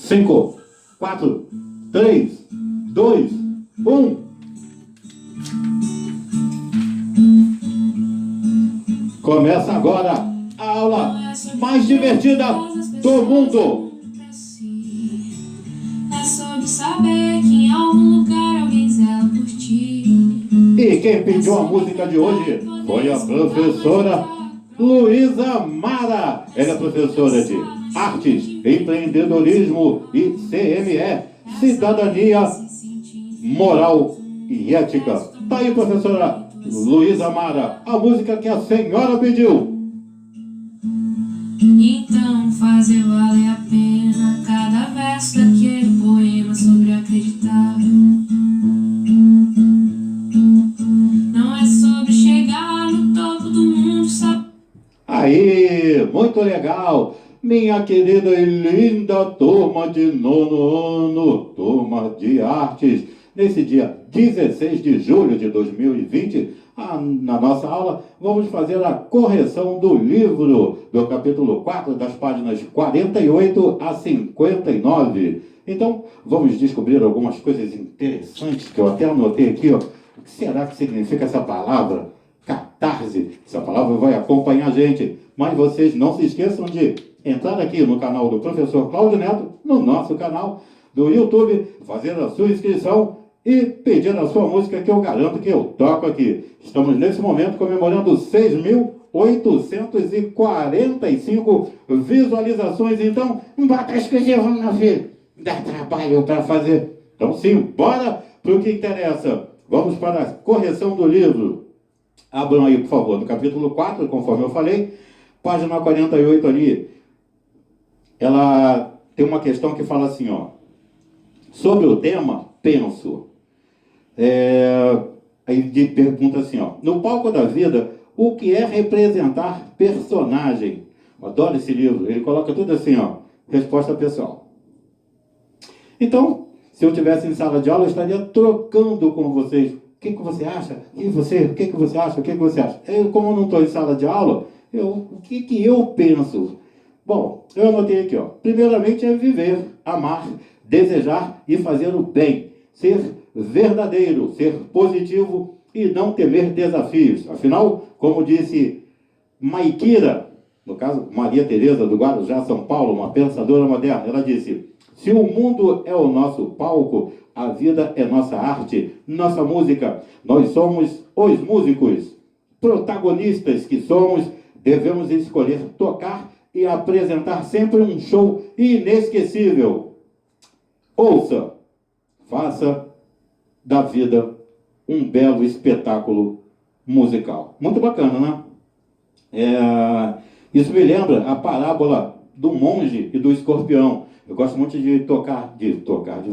5, 4, 3, 2, 1. Começa agora a aula mais divertida do mundo. É sobre saber que em algum lugar alguém zela por ti. E quem pediu a música de hoje foi a professora Luísa Mara. Ela é professora de Artes, Empreendedorismo e CME, Cidadania, Moral e Ética. Tá aí, professora Luísa Mara, a música que a senhora pediu. Então fazer valer a pena cada verso daquele poema sobre acreditar. Não é sobre chegar no topo do mundo, sabe? Aí, muito legal, minha querida e linda turma de nono ano, turma de artes. Nesse dia 16 de julho de 2020, na nossa aula, vamos fazer a correção do livro, do capítulo 4, das páginas 48 a 59. Então, vamos descobrir algumas coisas interessantes que eu até anotei aqui, ó. O que será que significa essa palavra? Catarse. Essa palavra vai acompanhar a gente. Mas vocês não se esqueçam de entrar aqui no canal do professor Cláudio Neto, no nosso canal do YouTube, fazer a sua inscrição e pedir a sua música, que eu garanto que eu toco aqui. Estamos nesse momento comemorando 6.845 visualizações. Então, bata exclusivo, meu filho. Dá trabalho para fazer. Então, sim, bora para o que interessa. Vamos para a correção do livro. Abram aí, por favor, no capítulo 4, conforme eu falei, página 48 ali. Ela tem uma questão que fala assim, ó. Sobre o tema, penso. Aí pergunta assim, ó. No palco da vida, o que é representar personagem? Adoro esse livro. Ele coloca tudo assim, ó. Resposta pessoal. Então, se eu estivesse em sala de aula, eu estaria trocando com vocês. O que você acha? E você? O que você acha? O que você acha? Como eu não estou em sala de aula, o que eu penso? Bom, eu anotei aqui, ó. Primeiramente é viver, amar, desejar e fazer o bem. Ser verdadeiro, ser positivo e não temer desafios. Afinal, como disse Maikira, no caso Maria Teresa do Guarujá, São Paulo, uma pensadora moderna, ela disse: se o mundo é o nosso palco, a vida é nossa arte, nossa música. Nós somos os músicos. Protagonistas que somos, devemos escolher tocar e apresentar sempre um show inesquecível. Ouça, faça da vida um belo espetáculo musical. Muito bacana, né? Isso me lembra a parábola do monge e do escorpião. Eu gosto muito de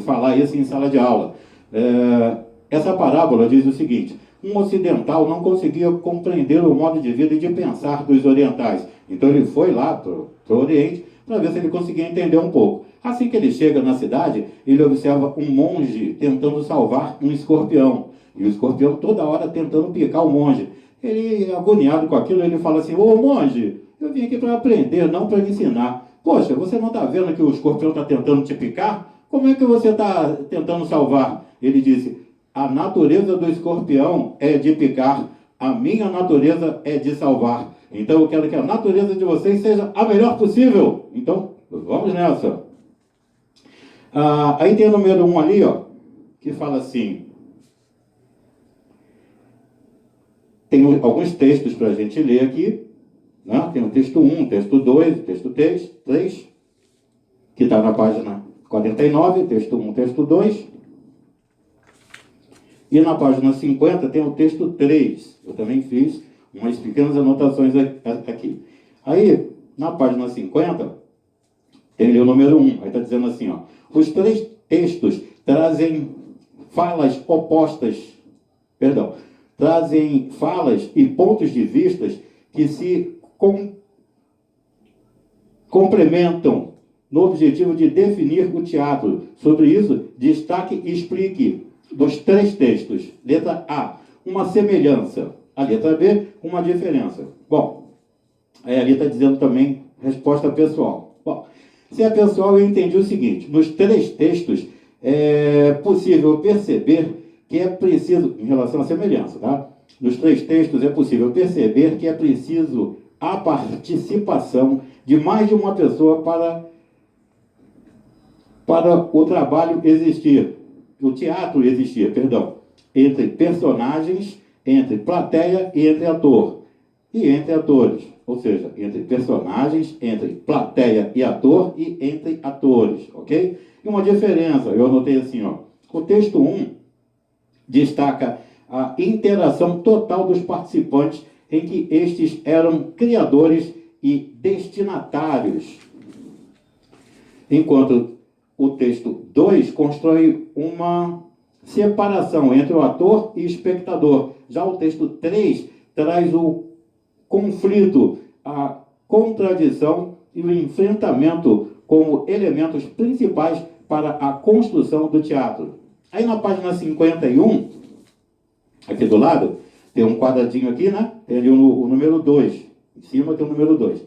falar isso em sala de aula. Essa parábola diz o seguinte: um ocidental não conseguia compreender o modo de vida e de pensar dos orientais. Então ele foi lá para o Oriente para ver se ele conseguia entender um pouco. Assim que ele chega na cidade, ele observa um monge tentando salvar um escorpião. E o escorpião toda hora tentando picar o monge. Ele, agoniado com aquilo, ele fala assim: ô monge, eu vim aqui para aprender, não para ensinar. Poxa, você não está vendo que o escorpião está tentando te picar? Como é que você está tentando salvar? Ele disse: a natureza do escorpião é de picar, a minha natureza é de salvar. Então eu quero que a natureza de vocês seja a melhor possível. Então, vamos nessa. Aí tem o número 1 ali, ó, que fala assim. Tem alguns textos para a gente ler aqui. Né? Tem o texto 1, texto 2, texto 3, que está na página 49, texto 1, texto 2. E na página 50 tem o texto 3. Eu também fiz umas pequenas anotações aqui. Aí, na página 50, tem ali o número 1. Aí está dizendo assim, ó. Os três textos trazem falas trazem falas e pontos de vista que se complementam no objetivo de definir o teatro. Sobre isso, destaque e explique dos três textos. Letra A, uma semelhança. A letra B, uma diferença. Bom, aí ali está dizendo também resposta pessoal. Bom, Se é pessoal, eu entendi o seguinte: nos 3 textos é possível perceber que é preciso, em relação à semelhança, tá? Nos 3 textos é possível perceber que é preciso a participação de mais de uma pessoa para o trabalho existir, o teatro existir, perdão, entre personagens, entre plateia e entre ator, e entre atores, ou seja, entre personagens, entre plateia e ator e entre atores, ok? E uma diferença, eu anotei assim, ó, o texto 1 destaca a interação total dos participantes em que estes eram criadores e destinatários, enquanto o texto 2 constrói uma separação entre o ator e espectador. Já o texto 3 traz o conflito, a contradição e o enfrentamento como elementos principais para a construção do teatro. Aí na página 51, aqui do lado, tem um quadradinho aqui, né? Tem ali o número 2. Em cima tem o número 2.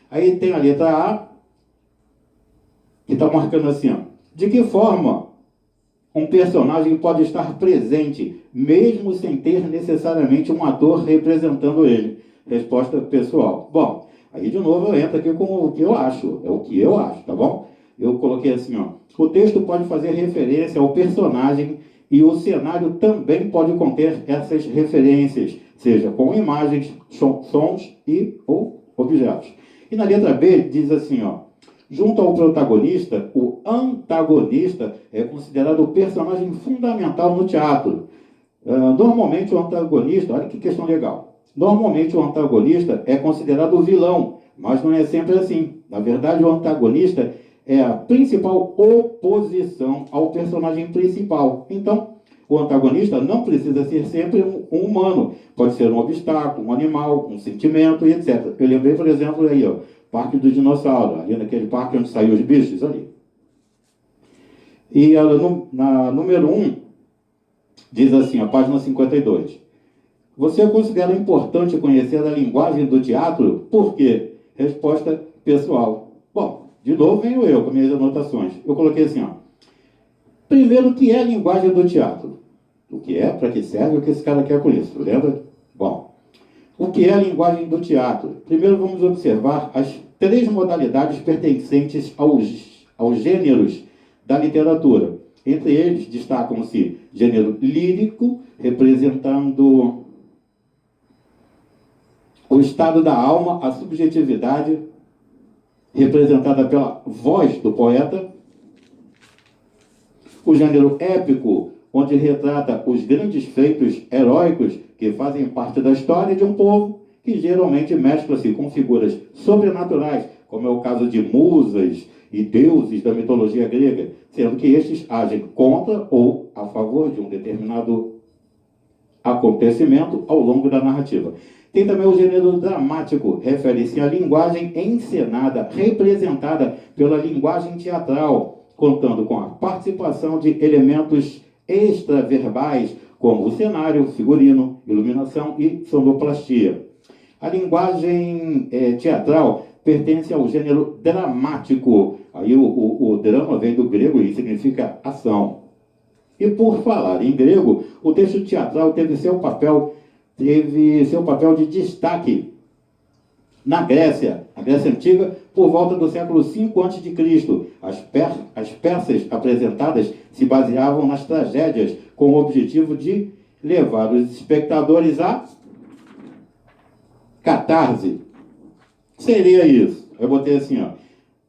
Aí tem a letra A, que está marcando assim, ó. De que forma um personagem pode estar presente, mesmo sem ter necessariamente um ator representando ele? Resposta pessoal. Bom, aí de novo eu entro aqui com o que eu acho. É o que eu acho, tá bom? Eu coloquei assim, ó. O texto pode fazer referência ao personagem e o cenário também pode conter essas referências, seja com imagens, sons e ou objetos. E na letra B diz assim, ó. Junto ao protagonista, o antagonista é considerado o personagem fundamental no teatro. Normalmente o antagonista, olha que questão legal. Normalmente o antagonista é considerado o vilão, mas não é sempre assim. Na verdade, o antagonista é a principal oposição ao personagem principal. Então, o antagonista não precisa ser sempre um humano. Pode ser um obstáculo, um animal, um sentimento e etc. Eu lembrei, por exemplo, aí, ó, Parque do Dinossauro, ali naquele parque onde saiu os bichos, ali. E na número 1, diz assim, a página 52. Você considera importante conhecer a linguagem do teatro? Por quê? Resposta pessoal. Bom, de novo venho eu com minhas anotações. Eu coloquei assim, ó. Primeiro, o que é a linguagem do teatro? O que é, para que serve, o que esse cara quer com isso, lembra? Bom, o que é a linguagem do teatro? Primeiro vamos observar as 3 modalidades pertencentes aos gêneros da literatura. Entre eles destacam-se gênero lírico, representando o estado da alma, a subjetividade, representada pela voz do poeta. O gênero épico, onde retrata os grandes feitos heróicos que fazem parte da história de um povo, que geralmente mescla-se com figuras sobrenaturais, como é o caso de musas e deuses da mitologia grega, sendo que estes agem contra ou a favor de um determinado acontecimento ao longo da narrativa. Tem também o gênero dramático, refere-se à linguagem encenada, representada pela linguagem teatral, contando com a participação de elementos extraverbais, como o cenário, figurino, iluminação e sonoplastia. A linguagem teatral pertence ao gênero dramático. Aí o drama vem do grego e significa ação. E por falar em grego, o texto teatral teve seu papel de destaque na Grécia Antiga, por volta do século V a.C. As peças apresentadas se baseavam nas tragédias, com o objetivo de levar os espectadores a catarse. Seria isso. Eu botei assim, ó,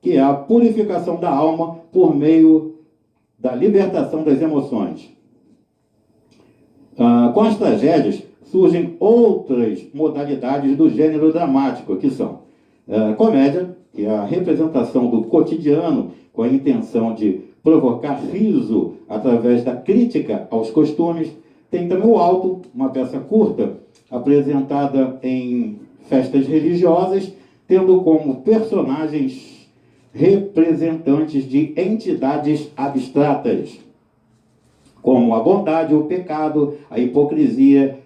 que é a purificação da alma por meio da libertação das emoções. Com as tragédias surgem outras modalidades do gênero dramático, que são comédia, que é a representação do cotidiano com a intenção de provocar riso através da crítica aos costumes. Tem também o alto, uma peça curta, apresentada em festas religiosas, tendo como personagens representantes de entidades abstratas, como a bondade, o pecado, a hipocrisia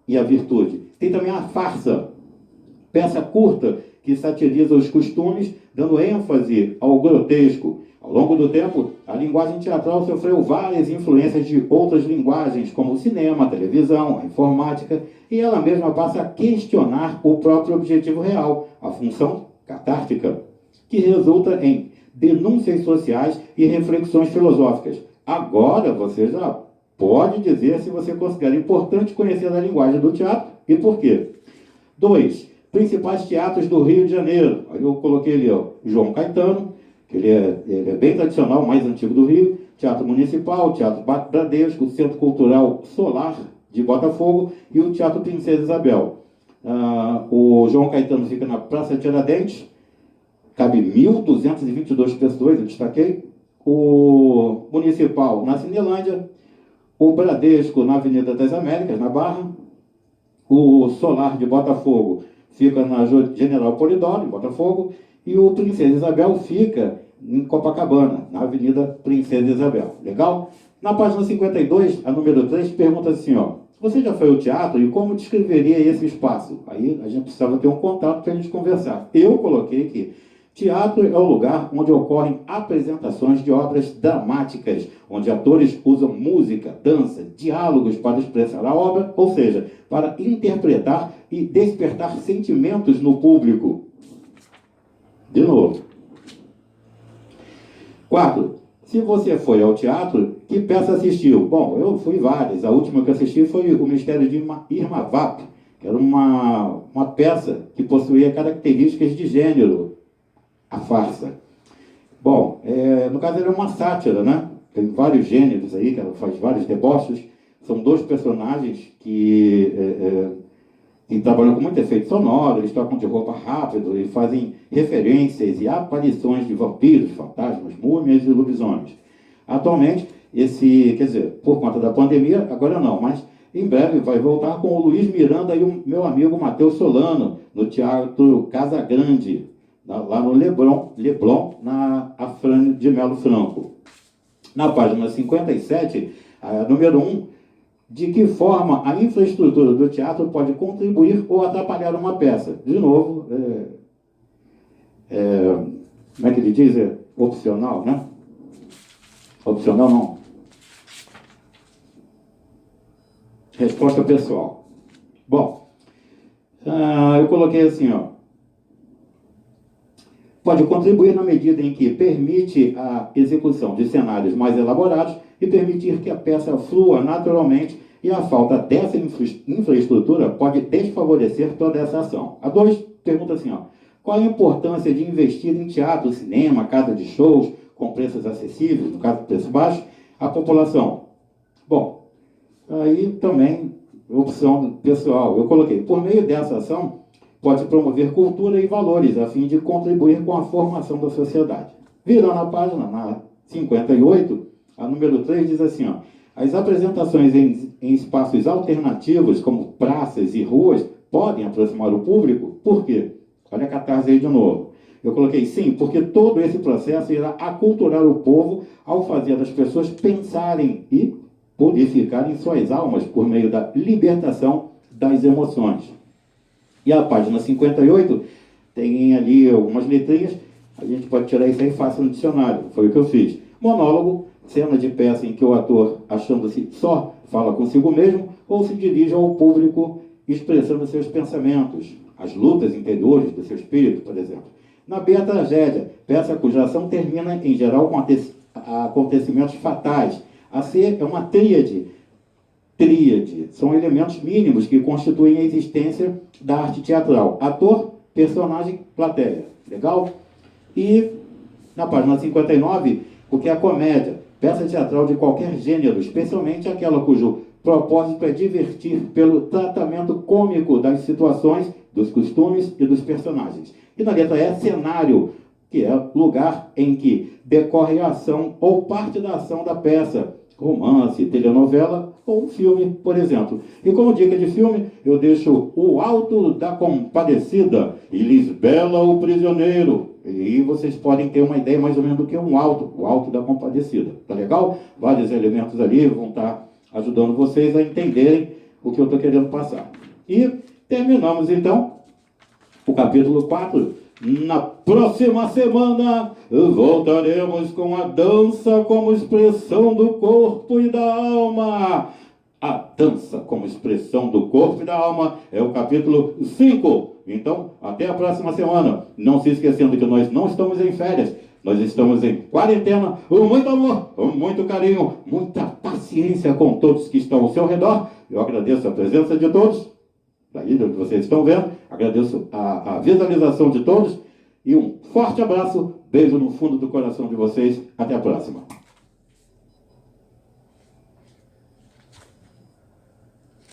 e a virtude. Tem também a farsa, peça curta que satiriza os costumes, dando ênfase ao grotesco. Ao longo do tempo, a linguagem teatral sofreu várias influências de outras linguagens, como o cinema, a televisão, a informática, e ela mesma passa a questionar o próprio objetivo real, a função catártica, que resulta em denúncias sociais e reflexões filosóficas. Agora você já pode dizer se você considera importante conhecer a linguagem do teatro e por quê. 2. Principais teatros do Rio de Janeiro. Aí eu coloquei ali, ó, João Caetano, que ele é bem tradicional, o mais antigo do Rio, Teatro Municipal, Teatro Bradesco, o Centro Cultural Solar de Botafogo e o Teatro Princesa Isabel. O João Caetano fica na Praça Tiradentes, cabe 1.222 pessoas, eu destaquei. O Municipal na Cinelândia, o Bradesco na Avenida das Américas, na Barra, o Solar de Botafogo fica na General Polidoro, em Botafogo, e o Princesa Isabel fica em Copacabana, na Avenida Princesa Isabel. Legal? Na página 52, a número 3, pergunta assim, ó, você já foi ao teatro e como descreveria esse espaço? Aí a gente precisava ter um contato para a gente conversar. Eu coloquei que teatro é o lugar onde ocorrem apresentações de obras dramáticas, onde atores usam música, dança, diálogos para expressar a obra, ou seja, para interpretar e despertar sentimentos no público. De novo. 4. Se você foi ao teatro, que peça assistiu? Bom, eu fui várias. A última que assisti foi O Mistério de Irma Vap, que era uma peça que possuía características de gênero, a farsa. Bom, no caso era uma sátira, né? Tem vários gêneros aí, que ela faz vários deboches. São dois personagens que trabalham com muito efeito sonoro, eles tocam de roupa rápido e fazem referências e aparições de vampiros, fantasmas, múmias e lobisomens. Atualmente, por conta da pandemia, agora não, mas em breve vai voltar com o Luiz Miranda e o meu amigo Matheus Solano, no Teatro Casa Grande, lá no Leblon, na Afrânio de Melo Franco. Na página 57, número 1, de que forma a infraestrutura do teatro pode contribuir ou atrapalhar uma peça. De novo, como é que ele diz? Opcional, né? Opcional não. Resposta pessoal. Bom, eu coloquei assim, ó. Pode contribuir na medida em que permite a execução de cenários mais elaborados e permitir que a peça flua naturalmente, e a falta dessa infraestrutura pode desfavorecer toda essa ação. A 2 pergunta assim, ó, qual a importância de investir em teatro, cinema, casa de shows, com preços acessíveis, no caso, preço baixo, à população? Bom, aí também, opção pessoal, eu coloquei, por meio dessa ação, pode promover cultura e valores, a fim de contribuir com a formação da sociedade. Virando a página, na 58, a número 3 diz assim, ó, as apresentações em espaços alternativos, como praças e ruas, podem aproximar o público? Por quê? Olha a catarse aí de novo. Eu coloquei sim, porque todo esse processo irá aculturar o povo ao fazer as pessoas pensarem e purificarem suas almas por meio da libertação das emoções. E a página 58 tem ali algumas letrinhas, a gente pode tirar isso aí fácil no dicionário, foi o que eu fiz. Monólogo, cena de peça em que o ator, achando-se só, fala consigo mesmo ou se dirige ao público expressando seus pensamentos, as lutas interiores do seu espírito, por exemplo. Na B, a tragédia, peça cuja ação termina, em geral, com acontecimentos fatais. A C é uma tríade. São elementos mínimos que constituem a existência da arte teatral. Ator, personagem, plateia. Legal? E na página 59, o que é a comédia? Peça teatral de qualquer gênero, especialmente aquela cujo propósito é divertir pelo tratamento cômico das situações, dos costumes e dos personagens. E na letra E, cenário, que é lugar em que decorre a ação ou parte da ação da peça, romance, telenovela ou filme, por exemplo. E como dica de filme, eu deixo O Alto da Compadecida e Lisbela o Prisioneiro. E vocês podem ter uma ideia mais ou menos do que o Alto da Compadecida. Tá legal? Vários elementos ali vão estar ajudando vocês a entenderem o que eu estou querendo passar. E terminamos, então, o capítulo 4 na próxima semana voltaremos com a dança como expressão do corpo e da alma. A dança como expressão do corpo e da alma é o capítulo 5. Então, até a próxima semana. Não se esquecendo que nós não estamos em férias. Nós estamos em quarentena. Muito amor, muito carinho, muita paciência com todos que estão ao seu redor. Eu agradeço a presença de todos. Daí onde vocês estão vendo. Agradeço a visualização de todos. E um forte abraço. Beijo no fundo do coração de vocês. Até a próxima.